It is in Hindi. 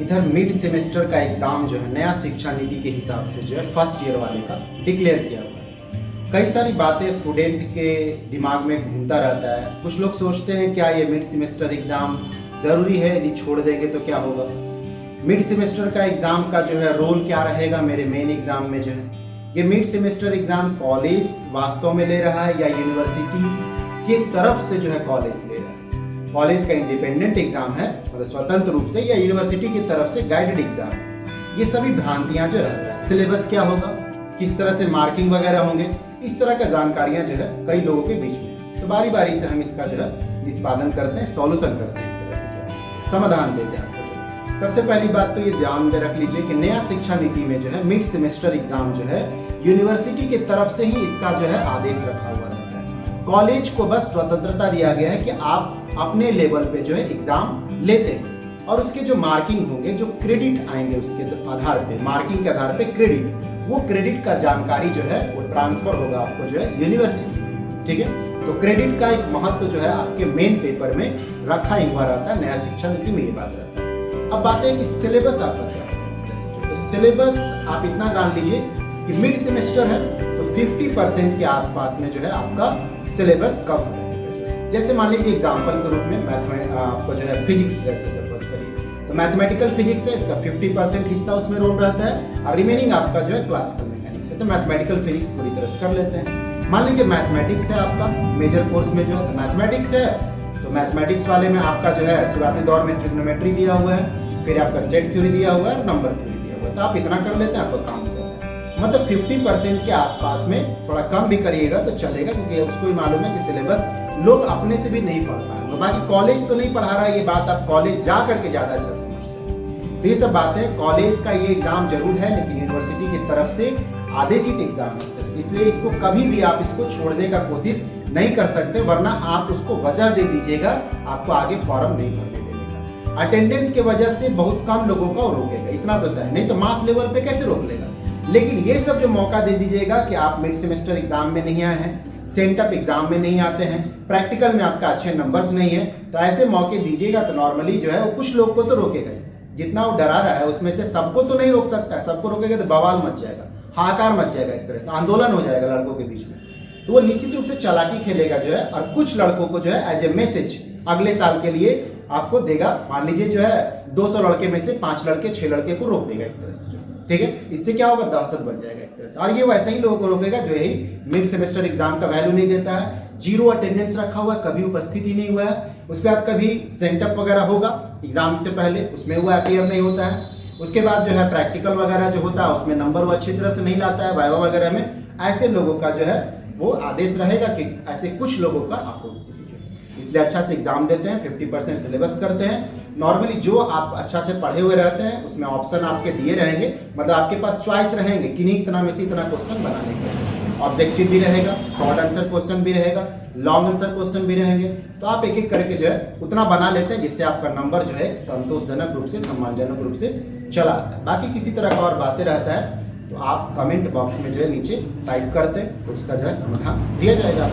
इधर मिड सेमेस्टर का एग्जाम जो है नया शिक्षा नीति के हिसाब से जो है फर्स्ट ईयर वाले का डिक्लेयर किया हुआ है। कई सारी बातें स्टूडेंट के दिमाग में घूमता रहता है। कुछ लोग सोचते हैं क्या ये मिड सेमेस्टर एग्जाम ज़रूरी है, यदि छोड़ देंगे तो क्या होगा। मिड सेमेस्टर का एग्जाम का जो है रोल क्या रहेगा मेरे मेन एग्जाम में। जो है ये मिड सेमेस्टर एग्जाम कॉलेज वास्तव में ले रहा है या यूनिवर्सिटी की तरफ से जो है कॉलेज ले रहा है। कॉलेज का इंडिपेंडेंट एग्जाम है, मतलब स्वतंत्र रूप से, या यूनिवर्सिटी की तरफ से गाइडेड एग्जाम है। ये सभी भ्रांतियां जो रहता है। सिलेबस क्या होगा, किस तरह से मार्किंग वगैरह होंगे, इस तरह का जानकारियां जो है कई लोगों के बीच में। तो बारी बारी से हम इसका जो है निष्पादन करते हैं, सॉल्यूशन करते हैं, एक तरह से जो है समाधान देते हैं आपको। सबसे पहली बात तो ये ध्यान में रख लीजिए कि नया शिक्षा नीति में जो है मिड सेमेस्टर एग्जाम जो है यूनिवर्सिटी की तरफ से ही इसका जो है आदेश रखा हुआ रहता है। कॉलेज को बस स्वतंत्रता दिया गया है कि आप अपने लेवल पे जो है एग्जाम लेते हैं और उसके जो मार्किंग होंगे, जो क्रेडिट आएंगे उसके आधार पे, मार्किंग के आधार पे क्रेडिट, वो क्रेडिट का जानकारी जो है वो ट्रांसफर होगा आपको जो है यूनिवर्सिटी। ठीक है, तो क्रेडिट का एक महत्व जो है आपके मेन पेपर में रखा ही हुआ रहता है। नया शिक्षा नीति में ये बात रहता है। अब बात है कि सिलेबस आपका क्या है। तो सिलेबस आप इतना जान लीजिए कि मिड सेमेस्टर है तो 50% के आसपास में जो है आपका सिलेबस कवर रहेगा। जैसे मान लीजिए एग्जांपल के रूप में आपको जो है फिजिक्स जैसे सपोज करिए तो मैथमेटिकल फिजिक्स है, इसका 50% हिस्सा उसमें रोल रहता है और रिमेनिंग आपका जो है क्लासिकल मैकेनिक्स है। तो मैथमेटिकल फिजिक्स पूरी तरह से कर लेते हैं। मान लीजिए मैथमेटिक्स है आपका मेजर कोर्स में जो है मैथमेटिक्स है, तो मैथमेटिक्स वाले में आपका जो है शुरुआती दौर में ट्रिग्नोमेट्री दिया हुआ है, फिर आपका सेट थ्योरी दिया हुआ है और नंबर थ्योरी दिया हुआ है। तो आप इतना कर लेते हैं, आपका काम हो जाता है। मतलब 50% के आसपास में, थोड़ा कम भी करिएगा तो चलेगा, क्योंकि उसको ही मालूम है कि सिलेबस लोग अपने से भी नहीं पढ़ पाएंगे। बाकी कॉलेज तो नहीं पढ़ा रहा है, ये बात आप कॉलेज जा करके ज्यादा अच्छा समझते हैं। तो ये सब बातें, कॉलेज का ये एग्जाम जरूर है लेकिन यूनिवर्सिटी की तरफ से आदेशित एग्जाम है, इसलिए इसको कभी भी आप इसको छोड़ने का कोशिश नहीं कर सकते, वरना आप उसको वजह दे दीजिएगा, आपको आगे फॉर्म नहीं भरने देगा। अटेंडेंस के वजह से बहुत कम लोगों को रोकेगा, इतना तो तय, नहीं तो मास लेवल पे कैसे रोक लेगा। लेकिन ये सब जो मौका दे दीजिएगा कि आप मिड सेमेस्टर एग्जाम में नहीं आए हैं, सेंटअप एग्जाम में नहीं आते हैं, प्रैक्टिकल में आपका अच्छे नंबर्स नहीं है, तो ऐसे मौके दीजिएगा तो नॉर्मली जो है वो कुछ लोग को तो रोकेगा। जितना वो डरा रहा है उसमें से सबको तो नहीं रोक सकता है, सबको रोकेगा तो बवाल मच जाएगा, हाहाकार मच जाएगा, एक तरह से आंदोलन हो जाएगा लड़कों के बीच में। तो वो निश्चित रूप से चालाकी खेलेगा जो है, और कुछ लड़कों को जो है एज ए मैसेज अगले साल के लिए आपको देगा। मान लीजिए जो है 200 लड़के में से 5 लड़के 6 लड़के को रोक देगा एक तरह से। ठीक है, इससे क्या होगा, दहशत बढ़ जाएगा एक तरह से। और ये वैसे ही लोगों को रोकेगा जो यही मिड सेमेस्टर एग्जाम का वैल्यू नहीं देता है, जीरो अटेंडेंस रखा हुआ है, कभी उपस्थित ही नहीं हुआ है, उसके बाद कभी सेंटअप वगैरह होगा एग्जाम से पहले, उसमें हुआ क्लियर नहीं होता है, उसके बाद जो है प्रैक्टिकल वगैरह जो होता है उसमें नंबर वो अच्छी तरह से नहीं लाता है, वाइवा वगैरह में। ऐसे लोगों का जो है वो आदेश रहेगा कि ऐसे कुछ लोगों का आपको, इसलिए अच्छा से एग्जाम देते हैं, 50% सिलेबस करते हैं। नॉर्मली जो आप अच्छा से पढ़े हुए रहते हैं उसमें ऑप्शन आपके दिए रहेंगे, मतलब आपके पास चॉइस रहेंगे किन्हीं इतना में से इतना क्वेश्चन बनाने के। ऑब्जेक्टिव भी रहेगा, शॉर्ट आंसर क्वेश्चन भी रहेगा, लॉन्ग आंसर क्वेश्चन भी रहेंगे। तो आप एक एक करके जो है उतना बना लेते हैं जिससे आपका नंबर जो है संतोषजनक रूप से, सम्मानजनक रूप से चला आता है। बाकी किसी तरह का और बातें रहता है तो आप कमेंट बॉक्स में जो है नीचे टाइप करते हैं, तो उसका जो है समाधान दिया जाएगा।